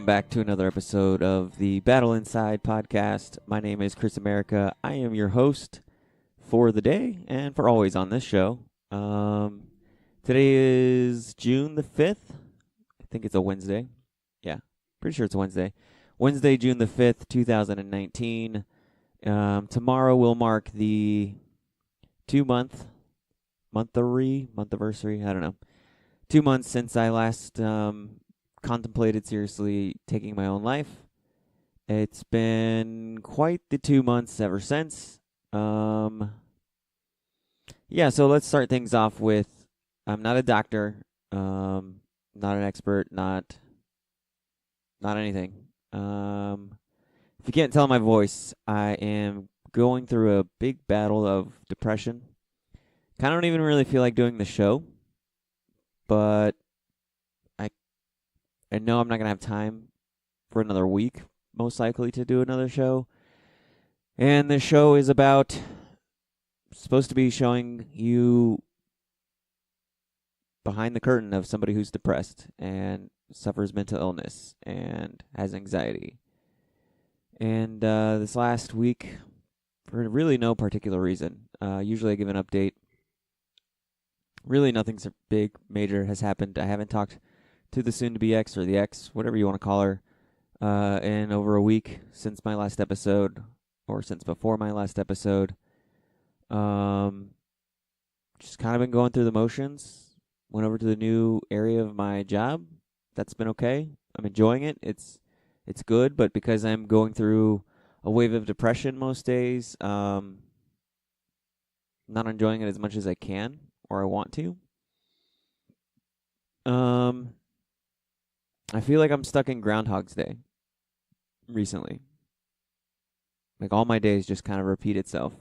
welcome back to another episode of the Battle Inside podcast. My name is Chris America. I am your host for the day and for always on this show. Today is June the 5th. I think it's a Wednesday. Yeah, pretty sure it's a Wednesday. Wednesday, June the 5th, 2019. Tomorrow will mark the 2-month-anniversary, I don't know. 2 months since I last contemplated seriously taking my own life. It's been quite the 2 months ever since. So let's start things off with, I'm not a doctor, not an expert, not anything. If you can't tell my voice, I am going through a big battle of depression. Kind of don't even really feel like doing the show, but I know I'm not going to have time for another week, most likely, to do another show. And the show is supposed to be showing you behind the curtain of somebody who's depressed and suffers mental illness and has anxiety. And this last week, for really no particular reason, usually I give an update. Really nothing big, major has happened. I haven't talked to the soon-to-be ex, or the ex, whatever you want to call her, in over a week since my last episode, or since before my last episode. Just kind of been going through the motions. Went over to the new area of my job. That's been okay. I'm enjoying it. It's good, but because I'm going through a wave of depression most days, not enjoying it as much as I can or I want to. I feel like I'm stuck in Groundhog's Day recently. Like all my days just kind of repeat itself.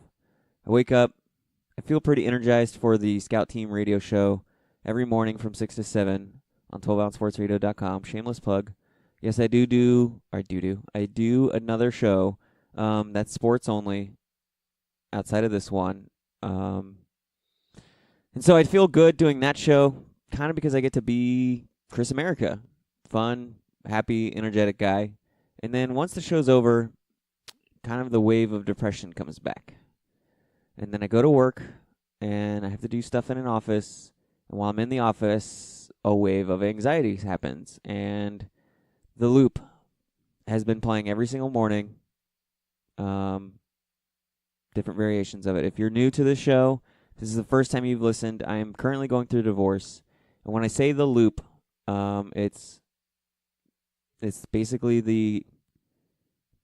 I wake up, I feel pretty energized for the Scout Team radio show every morning from 6 to 7 on 12ouncesportsradio.com. Shameless plug. Yes, I do another show that's sports only outside of this one. And so I'd feel good doing that show kind of because I get to be Chris America. Fun, happy, energetic guy. And then once the show's over, kind of the wave of depression comes back. And then I go to work, and I have to do stuff in an office. And while I'm in the office, a wave of anxiety happens. And the loop has been playing every single morning. Different variations of it. If you're new to the show, this is the first time you've listened. I am currently going through a divorce. And when I say the loop, it's basically the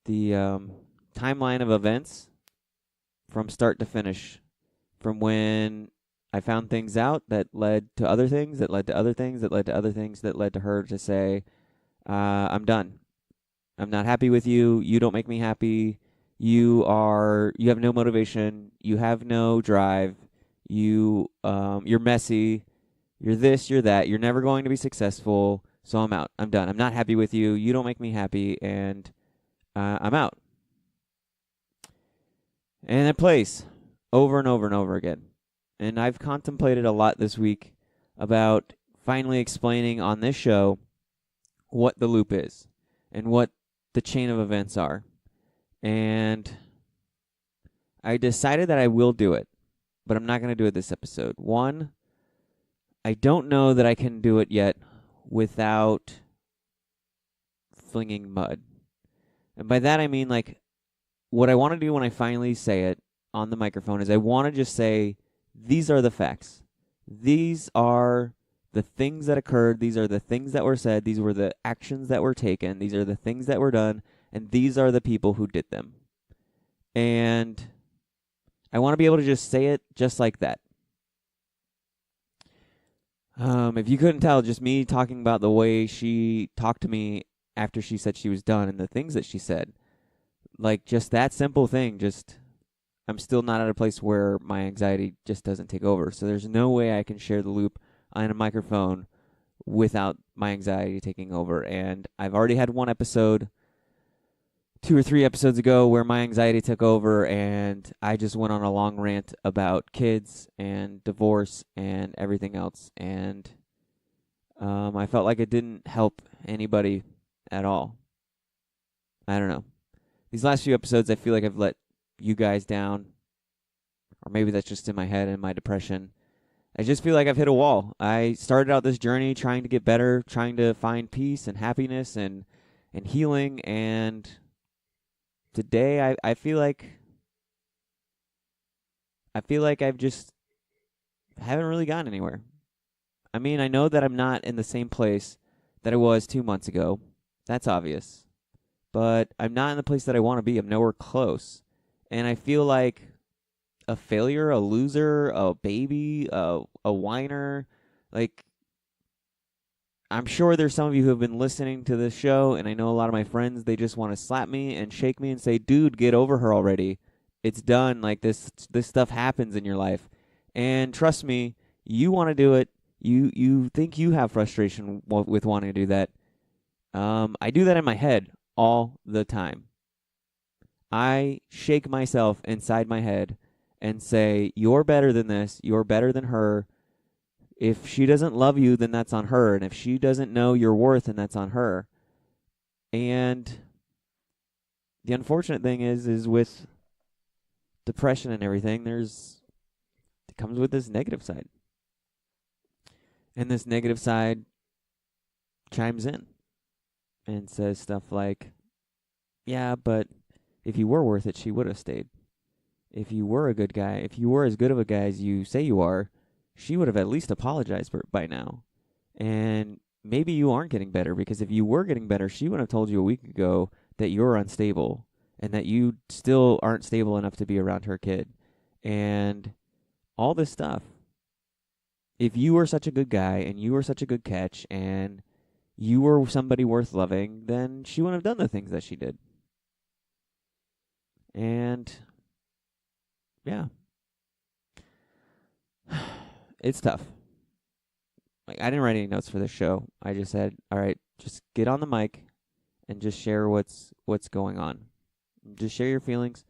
timeline of events from start to finish, from when I found things out that led to other things, that led to other things, that led to other things, that led to her to say, I'm done. I'm not happy with you. You don't make me happy. You have no motivation. You have no drive. You're messy. You're this, you're that. You're never going to be successful. So I'm out. I'm done. I'm not happy with you. You don't make me happy, and I'm out. And it plays over and over and over again. And I've contemplated a lot this week about finally explaining on this show what the loop is and what the chain of events are. And I decided that I will do it, but I'm not going to do it this episode. One, I don't know that I can do it yet without flinging mud. And by that I mean, like, what I want to do when I finally say it on the microphone is I want to just say, these are the facts. These are the things that occurred. These are the things that were said. These were the actions that were taken. These are the things that were done. And these are the people who did them. And I want to be able to just say it just like that. If you couldn't tell, just me talking about the way she talked to me after she said she was done and the things that she said. Like, just that simple thing, I'm still not at a place where my anxiety just doesn't take over. So there's no way I can share the loop on a microphone without my anxiety taking over. And I've already had one episode 2 or 3 episodes ago where my anxiety took over and I just went on a long rant about kids and divorce and everything else. And I felt like it didn't help anybody at all. I don't know. These last few episodes, I feel like I've let you guys down, or maybe that's just in my head and my depression. I just feel like I've hit a wall. I started out this journey trying to get better, trying to find peace and happiness and healing, and today I feel like I've just haven't really gotten anywhere. I mean, I know that I'm not in the same place that I was 2 months ago. That's obvious. But I'm not in the place that I want to be. I'm nowhere close. And I feel like a failure, a loser, a baby, a whiner. Like, I'm sure there's some of you who have been listening to this show, and I know a lot of my friends, they just want to slap me and shake me and say, dude, get over her already. It's done. Like, this stuff happens in your life. And trust me, you want to do it. You think you have frustration with wanting to do that. I do that in my head all the time. I shake myself inside my head and say, you're better than this. You're better than her. If she doesn't love you, then that's on her. And if she doesn't know your worth, then that's on her. And the unfortunate thing is with depression and everything, it comes with this negative side. And this negative side chimes in and says stuff like, yeah, but if you were worth it, she would have stayed. If you were a good guy, if you were as good of a guy as you say you are, she would have at least apologized by now. And maybe you aren't getting better, because if you were getting better, she would have told you a week ago that you're unstable and that you still aren't stable enough to be around her kid. And all this stuff. If you were such a good guy and you were such a good catch and you were somebody worth loving, then she wouldn't have done the things that she did. And yeah. It's tough. Like, I didn't write any notes for this show. I just said, all right, just get on the mic and just share what's going on. Just share your feelings.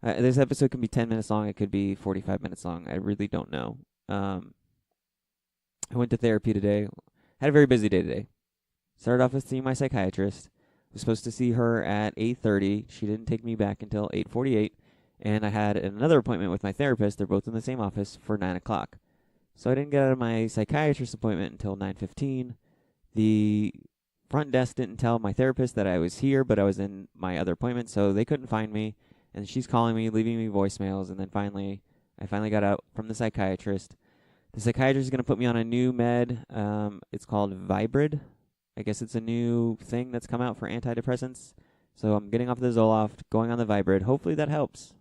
This episode can be 10 minutes long. It could be 45 minutes long. I really don't know. I went to therapy today. Had a very busy day today. Started off with seeing my psychiatrist. Was supposed to see her at 8:30. She didn't take me back until 8:48. And I had another appointment with my therapist. They're both in the same office for 9 o'clock. So I didn't get out of my psychiatrist appointment until 9:15. The front desk didn't tell my therapist that I was here, but I was in my other appointment, so they couldn't find me. And she's calling me, leaving me voicemails, and then I finally got out from the psychiatrist. The psychiatrist is going to put me on a new med. It's called Vibrid. I guess it's a new thing that's come out for antidepressants. So I'm getting off the Zoloft, going on the Vibrid. Hopefully that helps.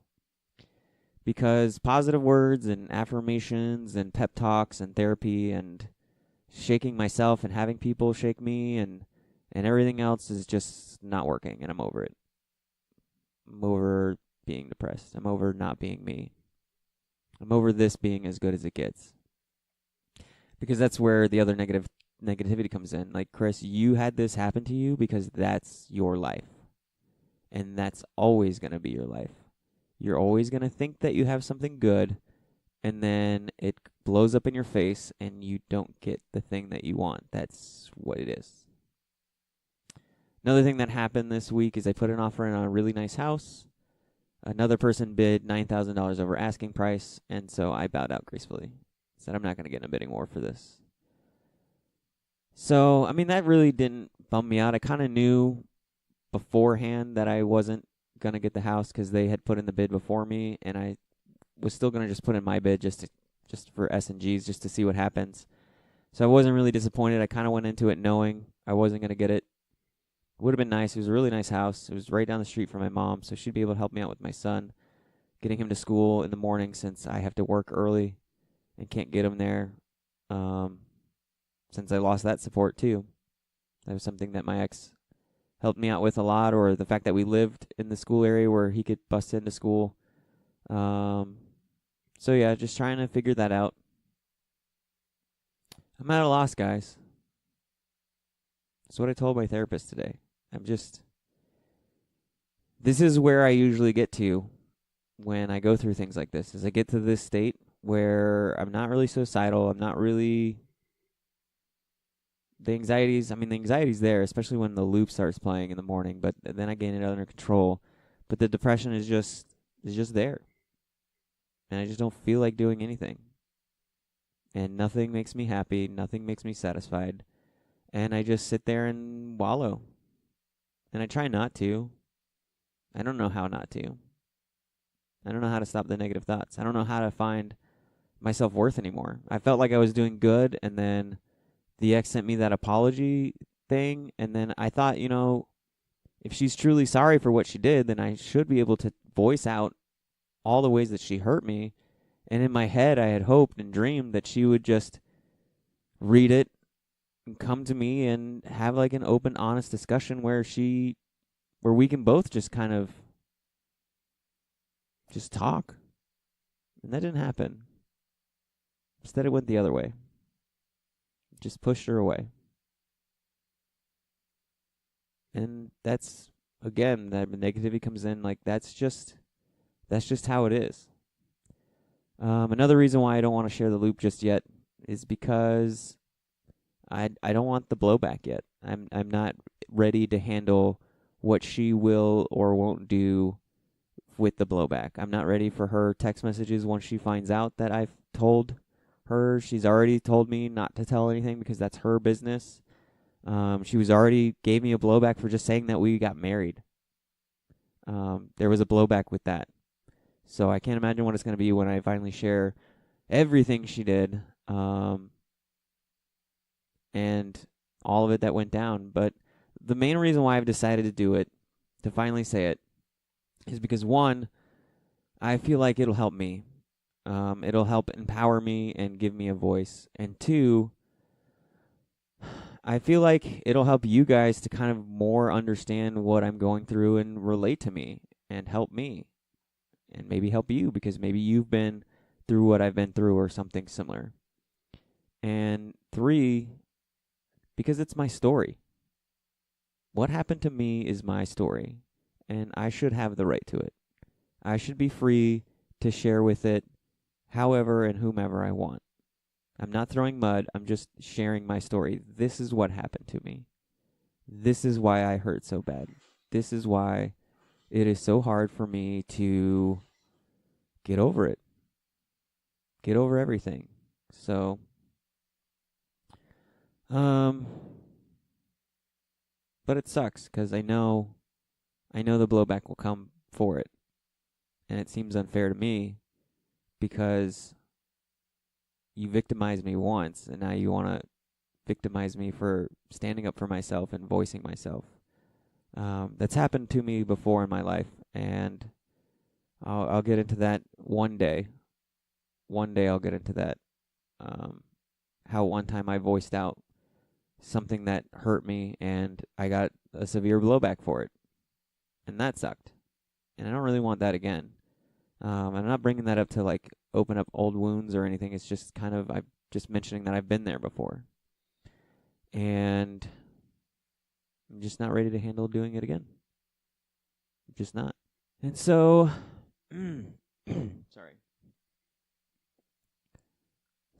Because positive words and affirmations and pep talks and therapy and shaking myself and having people shake me and everything else is just not working, and I'm over it. I'm over being depressed. I'm over not being me. I'm over this being as good as it gets. Because that's where the other negativity comes in. Like, Chris, you had this happen to you because that's your life. And that's always going to be your life. You're always going to think that you have something good, and then it blows up in your face, and you don't get the thing that you want. That's what it is. Another thing that happened this week is I put an offer in on a really nice house. Another person bid $9,000 over asking price, and so I bowed out gracefully. Said I'm not going to get in a bidding war for this. So, I mean, that really didn't bum me out. I kind of knew beforehand that I wasn't going to get the house because they had put in the bid before me, and I was still going to just put in my bid just for S&Gs, just to see what happens. So I wasn't really disappointed. I kind of went into it knowing I wasn't going to get it. It would have been nice. It was a really nice house. It was right down the street from my mom, so she'd be able to help me out with my son, getting him to school in the morning since I have to work early and can't get him there, since I lost that support too. That was something that my ex helped me out with a lot, or the fact that we lived in the school area where he could bust into school. So yeah, just trying to figure that out. I'm at a loss, guys. That's what I told my therapist today. This is where I usually get to when I go through things like this, is I get to this state where I'm not really suicidal. I'm not really the anxiety's there, especially when the loop starts playing in the morning, but then I gain it under control. But the depression is just there. And I just don't feel like doing anything. And nothing makes me happy, nothing makes me satisfied. And I just sit there and wallow. And I try not to. I don't know how not to. I don't know how to stop the negative thoughts. I don't know how to find my self-worth anymore. I felt like I was doing good, and then the ex sent me that apology thing, and then I thought, if she's truly sorry for what she did, then I should be able to voice out all the ways that she hurt me. And in my head, I had hoped and dreamed that she would just read it and come to me and have like an open, honest discussion where we can both just kind of just talk. And that didn't happen. Instead, it went the other way. Just pushed her away. And that's, again, that negativity comes in, like that's just how it is. Another reason why I don't want to share the loop just yet is because I don't want the blowback yet. I'm not ready to handle what she will or won't do with the blowback. I'm not ready for her text messages once she finds out that I've told her. She's already told me not to tell anything because that's her business. She was already gave me a blowback for just saying that we got married. There was a blowback with that. So I can't imagine what it's going to be when I finally share everything she did, and all of it that went down. But the main reason why I've decided to do it, to finally say it, is because, one, I feel like it'll help me. It'll help empower me and give me a voice. And two, I feel like it'll help you guys to kind of more understand what I'm going through and relate to me and help me. And maybe help you because maybe you've been through what I've been through or something similar. And three, because it's my story. What happened to me is my story, and I should have the right to it. I should be free to share with it however and whomever I want. I'm not throwing mud, I'm just sharing my story. This is what happened to me. This is why I hurt so bad. This is why it is so hard for me to get over it. Get over everything. So, but it sucks because I know the blowback will come for it. And it seems unfair to me because you victimized me once and now you want to victimize me for standing up for myself and voicing myself. That's happened to me before in my life, and I'll get into that one day. One day I'll get into that. How one time I voiced out something that hurt me, and I got a severe blowback for it, and that sucked. And I don't really want that again. I'm not bringing that up to like open up old wounds or anything. It's just kind of I'm just mentioning that I've been there before, and I'm just not ready to handle doing it again. I'm just not. And so, sorry.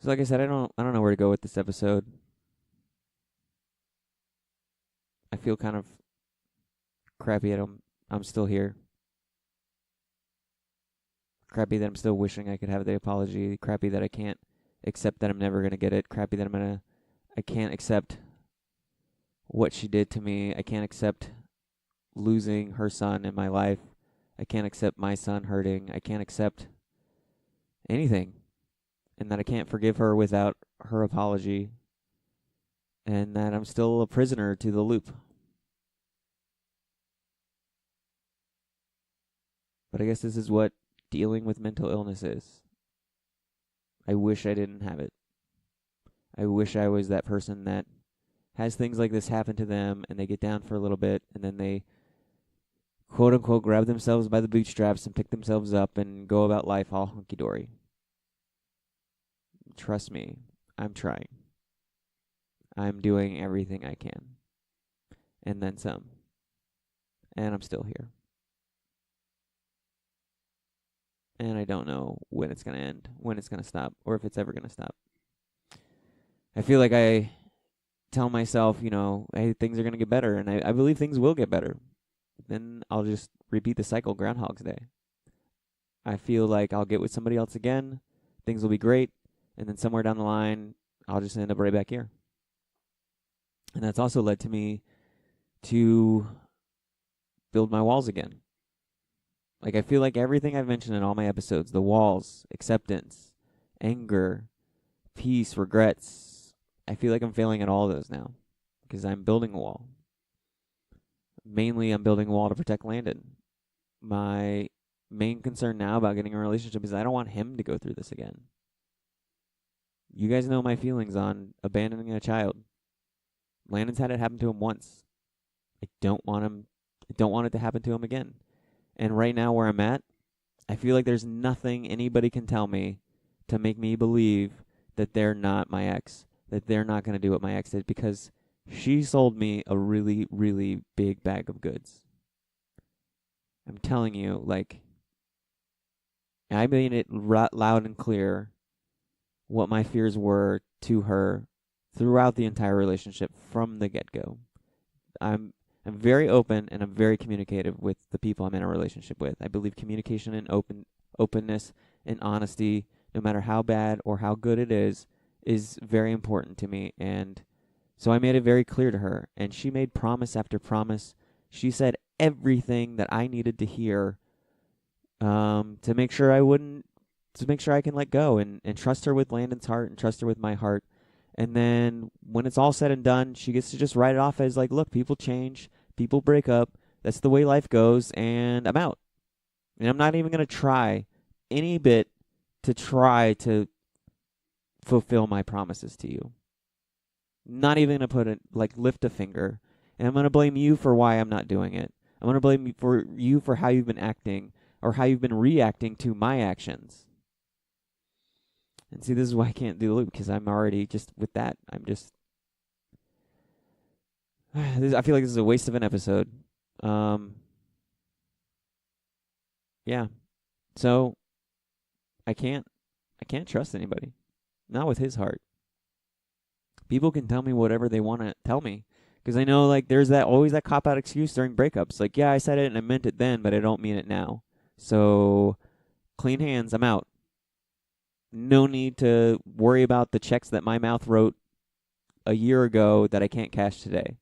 So like I said, I don't know where to go with this episode. I feel kind of crappy that I'm still here. Crappy that I'm still wishing I could have the apology. Crappy that I can't accept that I'm never going to get it. Crappy that I can't accept what she did to me. I can't accept losing her son in my life. I can't accept my son hurting. I can't accept anything. And that I can't forgive her without her apology. And that I'm still a prisoner to the loop. But I guess this is what dealing with mental illness is. I wish I didn't have it. I wish I was that person that has things like this happen to them and they get down for a little bit and then they quote unquote grab themselves by the bootstraps and pick themselves up and go about life all hunky dory. Trust me, I'm trying. I'm doing everything I can. And then some. And I'm still here. And I don't know when it's going to end, when it's going to stop, or if it's ever going to stop. I feel like I tell myself, hey, things are going to get better, and I believe things will get better. Then I'll just repeat the cycle, Groundhog's Day. I feel like I'll get with somebody else again, things will be great, and then somewhere down the line, I'll just end up right back here. And that's also led to me to build my walls again. Like, I feel like everything I've mentioned in all my episodes, the walls, acceptance, anger, peace, regrets, I feel like I'm failing at all of those now because I'm building a wall. Mainly, I'm building a wall to protect Landon. My main concern now about getting a relationship is I don't want him to go through this again. You guys know my feelings on abandoning a child. Landon's had it happen to him once. I don't want it to happen to him again. And right now where I'm at, I feel like there's nothing anybody can tell me to make me believe that they're not my ex, that they're not going to do what my ex did, because she sold me a really, really big bag of goods. I'm telling you, like, I made it loud and clear what my fears were to her throughout the entire relationship from the get-go. I'm very open and I'm very communicative with the people I'm in a relationship with. I believe communication and openness and honesty, no matter how bad or how good it is very important to me. And so I made it very clear to her, and she made promise after promise. She said everything that I needed to hear to make sure I can let go and trust her with Landon's heart and trust her with my heart. And then when it's all said and done, she gets to just write it off as like, look, people change, people break up. That's the way life goes, and I'm out. And I'm not even going to try any bit to try to fulfill my promises to you. Not even going to lift a finger. And I'm going to blame you for why I'm not doing it. I'm going to blame you for how you've been acting or how you've been reacting to my actions. And see, this is why I can't do the loop, because I'm already just with that. I'm just. I feel like this is a waste of an episode. Yeah. So, I can't trust anybody. Not with his heart. People can tell me whatever they want to tell me, because I know there's always that cop out excuse during breakups. Like, yeah, I said it and I meant it then, but I don't mean it now. So, clean hands. I'm out. No need to worry about the checks that my mouth wrote a year ago that I can't cash today.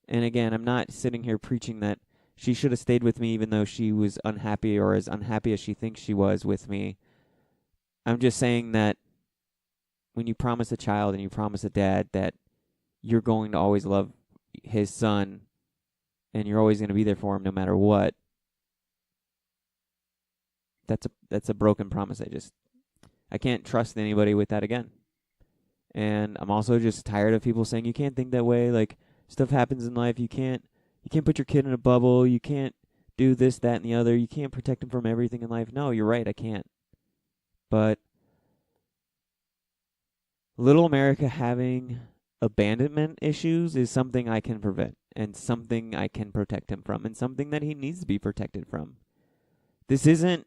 And again, I'm not sitting here preaching that she should have stayed with me even though she was unhappy or as unhappy as she thinks she was with me. I'm just saying that when you promise a child and you promise a dad that you're going to always love his son and you're always going to be there for him no matter what, that's a broken promise. I can't trust anybody with that again. And I'm also just tired of people saying you can't think that way. Like, stuff happens in life. You can't put your kid in a bubble. You can't do this, that, and the other. You can't protect him from everything in life. No, you're right. I can't. But little America having abandonment issues is something I can prevent and something I can protect him from and something that he needs to be protected from. This isn't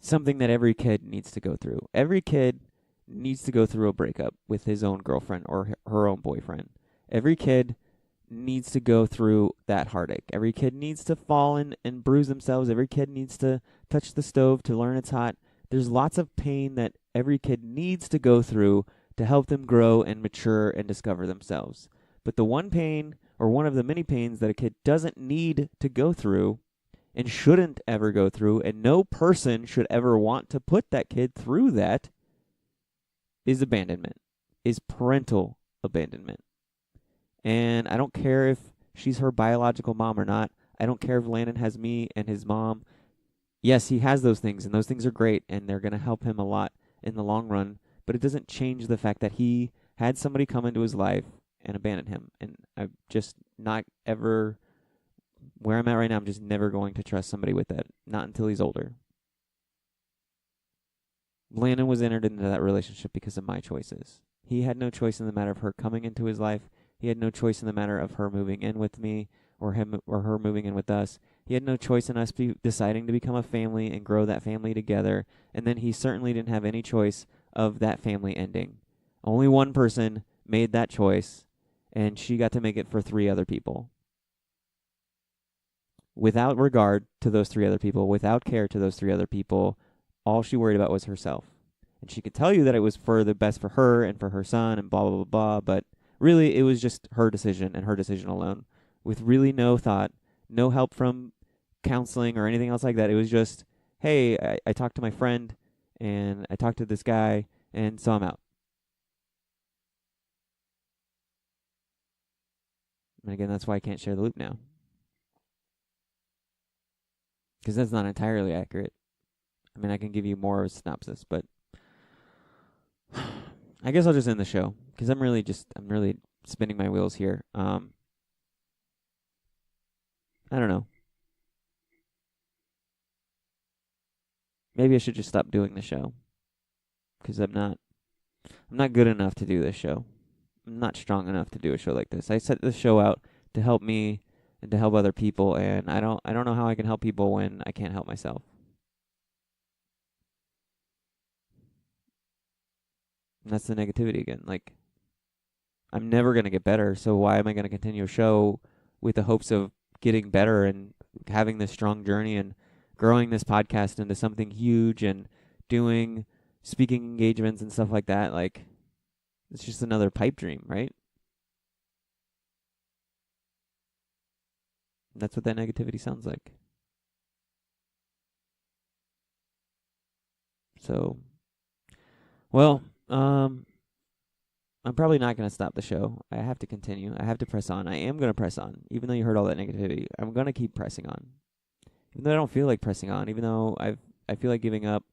something that every kid needs to go through. Every kid needs to go through a breakup with his own girlfriend or her own boyfriend. Every kid needs to go through that heartache. Every kid needs to fall and bruise themselves. Every kid needs to touch the stove to learn it's hot. There's lots of pain that every kid needs to go through to help them grow and mature and discover themselves. But the one pain, or one of the many pains that a kid doesn't need to go through and shouldn't ever go through, and no person should ever want to put that kid through that, is abandonment, is parental abandonment. And I don't care if she's her biological mom or not. I don't care if Landon has me and his mom. Yes, he has those things, and those things are great, and they're going to help him a lot in the long run, but it doesn't change the fact that he had somebody come into his life and abandon him. And I'm just not ever, where I'm at right now, I'm just never going to trust somebody with that, not until he's older. Landon was entered into that relationship because of my choices. He had no choice in the matter of her coming into his life. He had no choice in the matter of her moving in with me or him or her moving in with us. He had no choice in us deciding to become a family and grow that family together. And then he certainly didn't have any choice of that family ending. Only one person made that choice, and she got to make it for 3 other people. Without regard to those 3 other people, without care to those 3 other people, all she worried about was herself. And she could tell you that it was for the best for her and for her son and blah, blah, blah, blah, but really it was just her decision and her decision alone, with really no thought, no help from counseling or anything else like that. It was just, hey, I talked to my friend and I talked to this guy, and so I'm out. And again, that's why I can't share the loop now, because that's not entirely accurate. I mean, I can give you more of a synopsis, but I guess I'll just end the show, because I'm really spinning my wheels here. I don't know. Maybe I should just stop doing the show, because I'm not good enough to do this show. I'm not strong enough to do a show like this. I set this show out to help me and to help other people, and I don't know how I can help people when I can't help myself. And that's the negativity again. Like, I'm never going to get better, so why am I going to continue a show with the hopes of getting better and having this strong journey and growing this podcast into something huge and doing speaking engagements and stuff like that? Like, it's just another pipe dream, right? That's what that negativity sounds like. So, well, I'm probably not going to stop the show. I have to continue. I have to press on. I am going to press on. Even though you heard all that negativity, I'm going to keep pressing on. Even though I don't feel like pressing on, even though I feel like giving up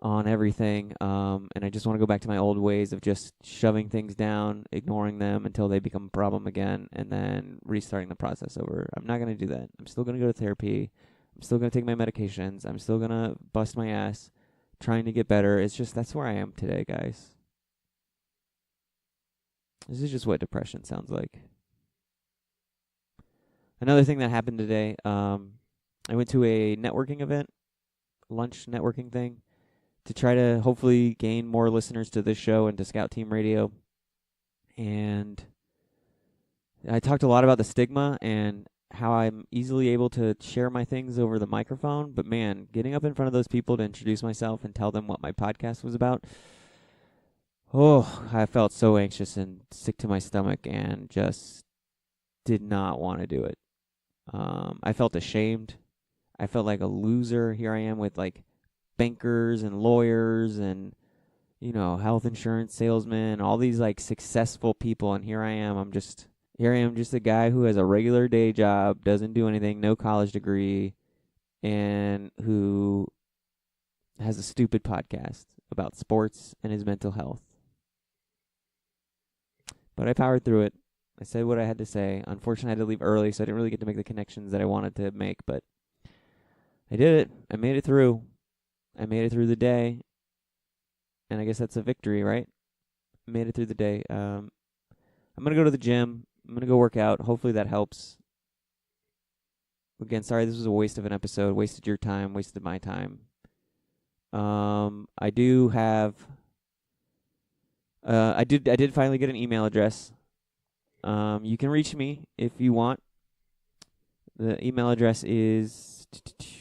on everything, and I just want to go back to my old ways of just shoving things down, ignoring them until they become a problem again, and then restarting the process over. I'm not going to do that. I'm still going to go to therapy. I'm still going to take my medications. I'm still going to bust my ass trying to get better. It's just, that's where I am today, guys. This is just what depression sounds like. Another thing that happened today, I went to a networking event, lunch networking thing, to try to hopefully gain more listeners to this show and to Scout Team Radio. And I talked a lot about the stigma and how I'm easily able to share my things over the microphone. But man, getting up in front of those people to introduce myself and tell them what my podcast was about, I felt so anxious and sick to my stomach and just did not want to do it. I felt ashamed. I felt like a loser. Here I am with like bankers and lawyers and, health insurance salesmen, all these like successful people. And here I am just a guy who has a regular day job, doesn't do anything, no college degree, and who has a stupid podcast about sports and his mental health. But I powered through it. I said what I had to say. Unfortunately, I had to leave early, so I didn't really get to make the connections that I wanted to make, but I did it. I made it through. I made it through the day, and I guess that's a victory, right? I made it through the day. I'm going to go to the gym. I'm going to go work out. Hopefully that helps. Again, sorry this was a waste of an episode. Wasted your time. Wasted my time. I do have... I did finally get an email address. You can reach me if you want. The email address is...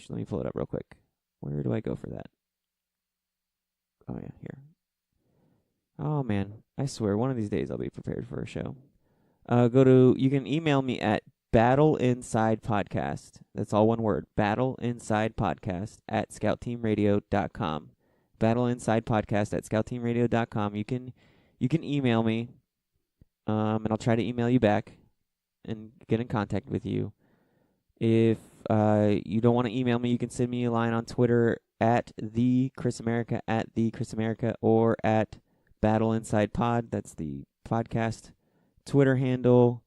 Let me pull it up real quick. Where do I go for that? Oh, yeah, here. Oh, man. I swear, one of these days I'll be prepared for a show. You can email me at battleinsidepodcast. That's all one word. Battleinsidepodcast at scoutteamradio.com. Battleinsidepodcast at scoutteamradio.com. You can email me, and I'll try to email you back and get in contact with you. If you don't want to email me, you can send me a line on Twitter at @TheChrisAmerica, or at BattleInsidePod. That's the podcast Twitter handle.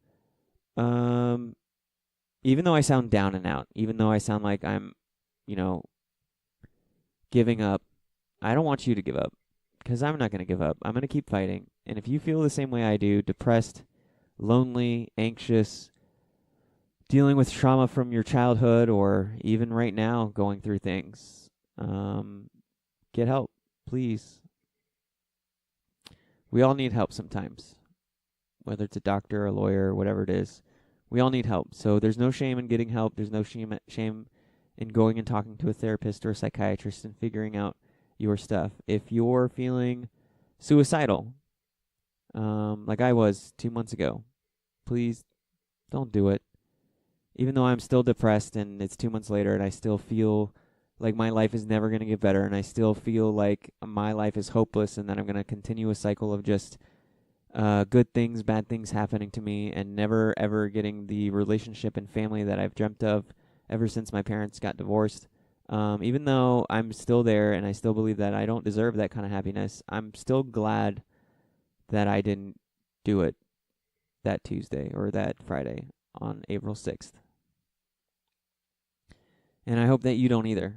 Even though I sound down and out, even though I sound like I'm, giving up, I don't want you to give up, because I'm not going to give up. I'm going to keep fighting. And if you feel the same way I do, depressed, lonely, anxious, dealing with trauma from your childhood, or even right now going through things, get help, please. We all need help sometimes, whether it's a doctor, a lawyer, whatever it is. We all need help. So there's no shame in getting help. There's no shame in going and talking to a therapist or a psychiatrist and figuring out your stuff. If you're feeling suicidal, like I was 2 months ago, please don't do it. Even though I'm still depressed and it's 2 months later and I still feel like my life is never going to get better and I still feel like my life is hopeless and that I'm going to continue a cycle of just good things, bad things happening to me and never ever getting the relationship and family that I've dreamt of ever since my parents got divorced. Even though I'm still there and I still believe that I don't deserve that kind of happiness, I'm still glad that I didn't do it that Tuesday or that Friday on April 6th. And I hope that you don't either.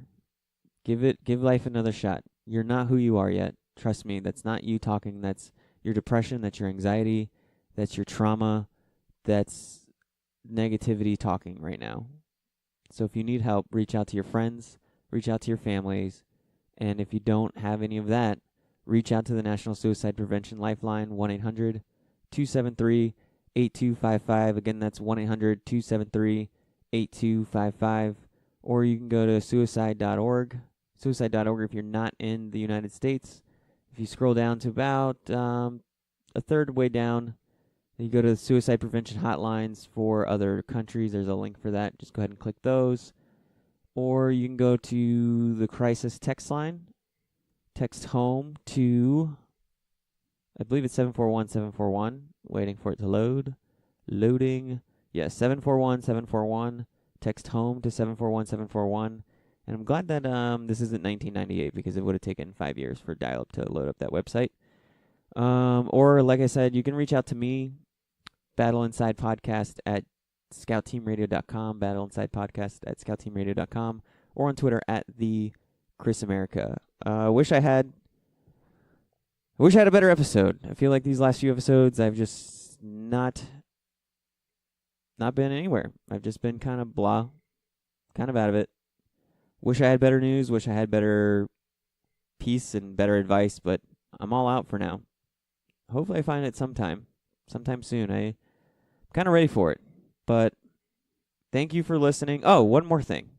Give life another shot. You're not who you are yet. Trust me, that's not you talking. That's your depression, that's your anxiety, that's your trauma, that's negativity talking right now. So if you need help, reach out to your friends, reach out to your families, and if you don't have any of that, reach out to the National Suicide Prevention Lifeline, 1-800-273-8255. Again, that's 1-800-273-8255. Or you can go to suicide.org. Suicide.org if you're not in the United States. If you scroll down to about a third way down, you go to the suicide prevention hotlines for other countries. There's a link for that. Just go ahead and click those. Or you can go to the crisis text line. Text home to, I believe it's 741-741. Waiting for it to load. Loading. Yes, 741-741. Text home to 741-741. And I'm glad that this isn't 1998 because it would have taken 5 years for dial-up to load up that website. Or, like I said, you can reach out to me, Battle Inside Podcast at scoutteamradio.com, Battle Inside Podcast at scoutteamradio.com, or on Twitter at the Chris America. I wish I had a better episode. I feel like these last few episodes I've just not been anywhere. I've just been kind of blah, kind of out of it. Wish I had better news, wish I had better peace and better advice, but I'm all out for now. Hopefully I find it sometime soon. I'm kind of ready for it. But thank you for listening. Oh, one more thing.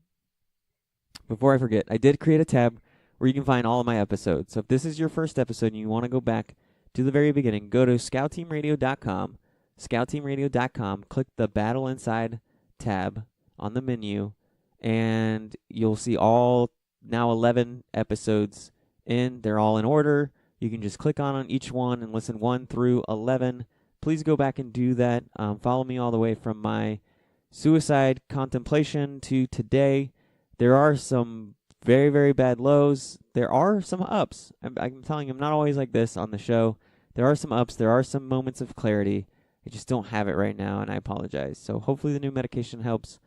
Before I forget, I did create a tab where you can find all of my episodes. So if this is your first episode and you want to go back to the very beginning, go to scoutteamradio.com, scoutteamradio.com, click the Battle Inside tab on the menu, and you'll see all now 11 episodes in. They're all in order. You can just click on each one and listen 1 through 11. Please go back and do that. Follow me all the way from my suicide contemplation to today. There are some very, very bad lows. There are some ups. I'm telling you, I'm not always like this on the show. There are some ups. There are some moments of clarity. I just don't have it right now, and I apologize. So hopefully the new medication helps.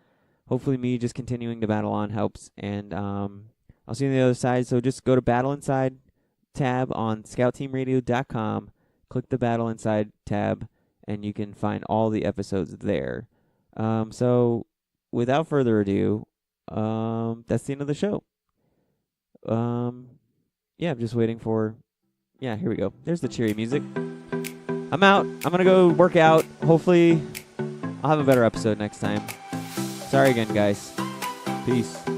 Hopefully me just continuing to battle on helps. And I'll see you on the other side. So just go to Battle Inside tab on scoutteamradio.com. Click the Battle Inside tab, and you can find all the episodes there. So without further ado, that's the end of the show. Yeah, I'm just waiting for... Yeah, here we go. There's the cheery music. I'm out. I'm going to go work out. Hopefully, I'll have a better episode next time. Sorry again, guys. Peace.